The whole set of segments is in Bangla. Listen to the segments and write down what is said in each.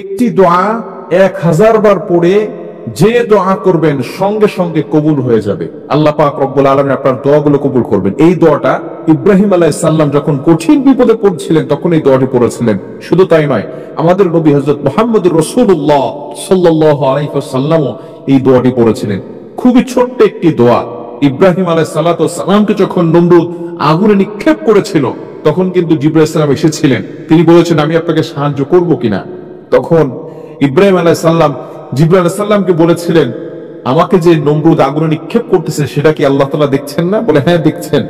একটি দোয়া 1000 বার পড়ে যে দোয়া করবেন সঙ্গে সঙ্গে কবুল হয়ে যাবে। আল্লাহ পাক রব্বুল আলামিন আপনার দোয়াগুলো কবুল করবেন। এই দোয়াটা ইব্রাহিম আলাইহিস সালাম যখন কঠিন বিপদে পড়ছিলেন তখন এই দোয়াটি পড়েছিলেন। শুধু তাই নয়, আমাদের নবী হযরত মুহাম্মদুর রাসূলুল্লাহ সাল্লাল্লাহু আলাইহি ওয়াসাল্লামও এই দোয়াটি পড়েছিলেন। খুবই ছোট্ট একটি দোয়া। ইব্রাহিম আলাইহিস সালামকে যখন নমরুদ আগুনে নিক্ষেপ করেছিল তখন কিন্তু জিবরাইল সালাম এসেছিলেন। তিনি বলেছেন, আমি আপনাকে সাহায্য করব কিনা। তখন ইব্রাহিম আলাইহিস সালাম জিবরাইল আলাইহিস সালামকে বলেছিলেন, আমাকে যে নমরুদ আগুনে নিক্ষেপ করতেছে সেটা কি আল্লাহ তাআলা দেখছেন না? বলে, হ্যাঁ দেখছেন।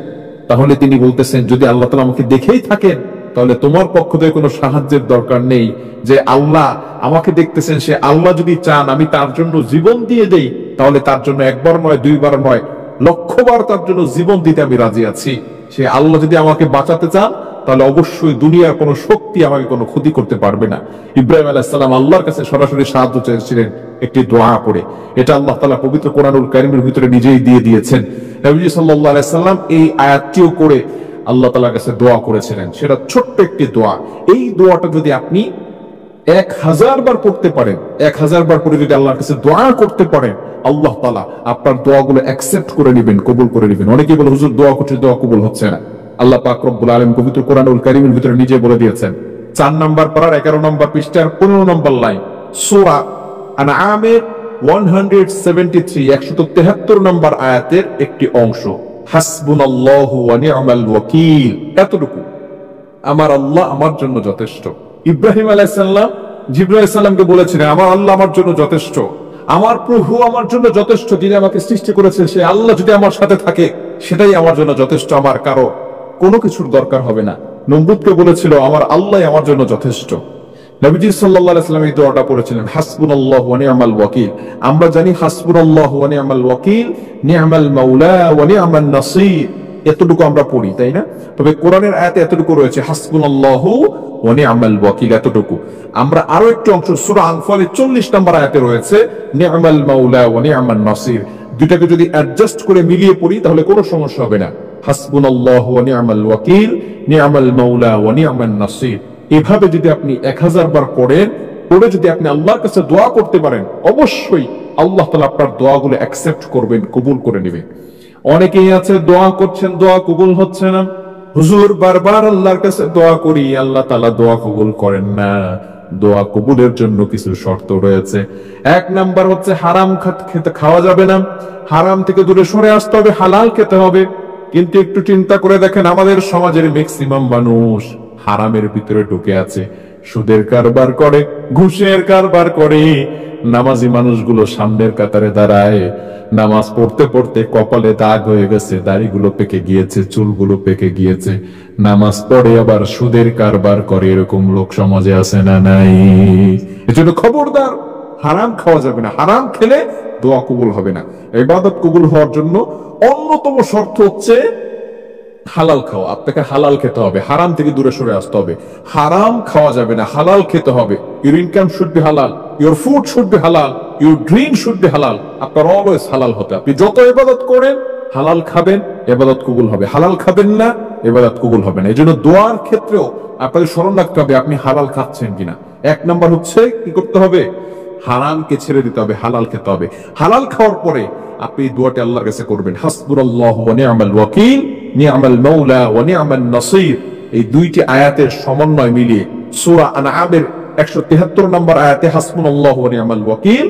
তাহলে তিনি বলতেছেন, যদি আল্লাহ তাআলা আমাকে দেখেই থাকেন তাহলে তোমার পক্ষ থেকে কোনো সাহায্যের দরকার নেই। যে আল্লাহ আমাকে দেখতেছেন, সে আল্লাহ যদি চান আমি তার জন্য জীবন দিয়ে দেই তাহলে তার জন্য একবার নয়, দুইবার নয়, লক্ষবার তার জন্য জীবন দিতে আমি রাজি আছি। সে আল্লাহ যদি আমাকে বাঁচাতে চান তাহলে অবশ্যই দুনিয়ার কোনো শক্তি আমাকে কোনো ক্ষতি করতে পারবে না। ইব্রাহিম আলাইহিস সালাম আল্লাহর কাছে সরাসরি সাহায্য চেয়েছিলেন একটি দোয়া পড়ে। এটা আল্লাহ তাআলা পবিত্র কোরআনুল কারীমের ভিতরে নিজেই দিয়ে দিয়েছেন। নবী সাল্লাল্লাহু আলাইহি সাল্লাম এই আয়াতটিও করে আল্লাহ তাআলার কাছে দোয়া করেছিলেন। সেটা ছোট্ট একটি দোয়া। এই দোয়াটা যদি আপনি 1000 বার পড়তে পারেন, 1000 বার পড়ে যদি আল্লাহর কাছে দোয়া করতে পারেন, আল্লাহ তাআলা আপনার দোয়াগুলো অ্যাকসেপ্ট করে নেবেন, কবুল করে নেবেন। অনেকেই বলে, হুজুর দোয়া করছি, দোয়া কবুল হচ্ছে না। আল্লাহ পাক রব্বুল আলামিন পবিত্র কোরআনুল কারীমের ভিতরে নিজে বলে দিয়েছেন। 4 নম্বর পারার 11 নম্বর পৃষ্ঠার 15 নম্বর লাইন, সূরা আনআমের 173 নম্বর আয়াতের একটি অংশ, হাসবুনাল্লাহু ওয়া নি'মাল ওয়াকিল। এতটুকু, আমার আল্লাহ আমার জন্য যথেষ্ট। ইব্রাহিম আলাইহিস সালাম জিবরাইল আলাইহিস সালামকে বলেছিলেন, আমার আল্লাহ আমার জন্য যথেষ্ট, আমার প্রভু আমার জন্য যথেষ্ট, যিনি আমাকে সৃষ্টি করেছেন সে আল্লাহ যদি আমার সাথে থাকে সেটাই আমার জন্য যথেষ্ট, আমার কারো কোনো কিছুর দরকার হবে না। নমরুদকে বলেছিল, আমার আল্লাহ আমার জন্য যথেষ্ট। নবীজি সাল্লাল্লাহু আলাইহি ওয়াসাল্লাম এই দোয়াটা পড়েছিলেন, হাসবুনাল্লাহু ওয়া নি'মাল ওয়াকিল। আমরা জানি হাসবুনাল্লাহু ওয়া নি'মাল ওয়াকিল, নি'মাল মাওলা ওয়া নি'মান নাসির, এতটুকু আমরা পড়ি, তাই না? তবে কোরআনের আয়াতে এতটুকু রয়েছে, হাসবুনাল্লাহু ওয়া নি'মাল ওয়াকিল, এতটুকু। আমরা আরো একটু অংশ সূরা আনফালের 40 নম্বর আয়াতে রয়েছে, নি'মাল মাওলা ওয়া নি'মান নাসির। দুটাকে যদি অ্যাডজাস্ট করে মিলিয়ে পড়ি তাহলে কোনো সমস্যা হবে না। হাসবুনাল্লাহু ওয়া নি'মাল ওয়াকিল, নি'মাল মাওলা ওয়া নি'মান নাসির। এভাবে যদি আপনি 1000 বার পড়েন, পড়ে যদি আপনি আল্লাহর কাছে দোয়া করতে পারেন, অবশ্যই আল্লাহ তাআলা আপনার দোয়াগুলো অ্যাকসেপ্ট করবেন, কবুল করে নেবেন। অনেকেই আছে দোয়া করছেন, দোয়া কবুল হচ্ছে না। হুজুর বারবার আল্লাহর কাছে দোয়া করি, আল্লাহ তাআলা দোয়া কবুল করেন না। দোয়া কবুলের জন্য কিছু শর্ত রয়েছে। 1 নাম্বার হচ্ছে হারাম খেতে খাওয়া যাবে না, হারাম থেকে দূরে সরে আসতে হবে, হালাল খেতে হবে। কিন্তু একটু চিন্তা করে দেখেন, আমাদের সমাজের ম্যাক্সিমাম মানুষ হারামের ভিতরে ঢুকে আছে, সুদের কারবার করে, ঘুষের কারবার করে। নামাজি মানুষগুলো সামনের কাতারে দাঁড়ায়, নামাজ পড়তে পড়তে কপালে দাগ হয়ে গেছে, দাড়িগুলো পেকে গিয়েছে, চুলগুলো পেকে গিয়েছে, নামাজ পড়ে আবার সুদের কারবার করে। এরকম লোক সমাজে আছে না নাই? এজন্য খবরদার, হারাম খাওয়া যাবে না। হারাম খেলে দোয়া কবুল হবে না। ইবাদত কবুল হওয়ার জন্য অন্যতম শর্ত হচ্ছে হালাল খাওয়া। আপনাকে হালাল খেতে হবে, হারাম থেকে দূরে সরে আসতে হবে। হারাম খাওয়া যাবে না, হালাল খেতে হবে। ইউর ইনকাম শুড বি হালাল, ইউর ফুড শুড বি হালাল, ইউর ড্রিঙ্ক শুড বি হালাল। আপনার অলওয়েজ হালাল হতে। আপনি যত ইবাদত করেন হালাল খাবেন, ইবাদত কবুল হবে। হালাল খাবেন না, ইবাদত কবুল হবে না। এই জন্য দোয়ার ক্ষেত্রেও আপনাদের স্মরণ রাখতে হবে আপনি হালাল খাচ্ছেন কিনা। 1 নাম্বার হচ্ছে কি করতে হবে, হারামকে ছেড়ে দিতে হবে, হালাল খেতে হবে। হালাল খাওয়ার পরে আপনি দোয়াটি আল্লাহর কাছে করবেন, হাসবুনাল্লাহু ওয়া নি'মাল ওয়াকিল, নি'মাল মাওলা ওয়া নি'মান নাসির। এই দুইটি আয়াতের সমন্বয় মিলিয়ে সূরা আনআমের 173 নম্বর আয়াতে হাসবুনাল্লাহু ওয়া নি'মাল ওয়াকিল,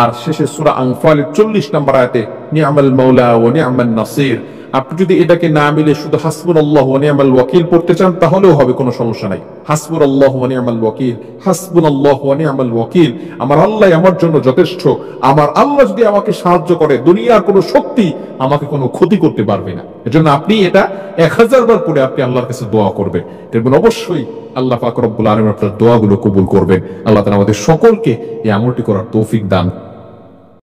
আর শেষে সূরা আনফালের 40 নম্বর আয়াতে নি'মাল মাওলা ওয়া নি'মান নাসির। আপনি যদি এটাকে না মিলে শুধু হাসবুনাল্লাহু ওয়া নি'মাল ওয়াকিল পড়তে চান তাহলেও হবে, কোনো সমস্যা নাই। হাসবুনাল্লাহু ওয়া নি'মাল ওয়াকিল, হাসবুনাল্লাহু ওয়া নি'মাল ওয়াকিল, আমার আল্লাহ আমার জন্য যথেষ্ট। আমার আল্লাহ যদি আমাকে সাহায্য করে দুনিয়ার কোনো শক্তি আমাকে কোনো ক্ষতি করতে পারবে না। এজন্য আপনি এটা 1000 বার পড়ে আপনি আল্লাহর কাছে দোয়া করবেন, দেখবেন অবশ্যই আল্লাহ পাক রব্বুল আলামিন আপনার দোয়াগুলো কবুল করবেন। আল্লাহ তাআলা আমাদের সকলকে এই আমলটি করার তৌফিক দান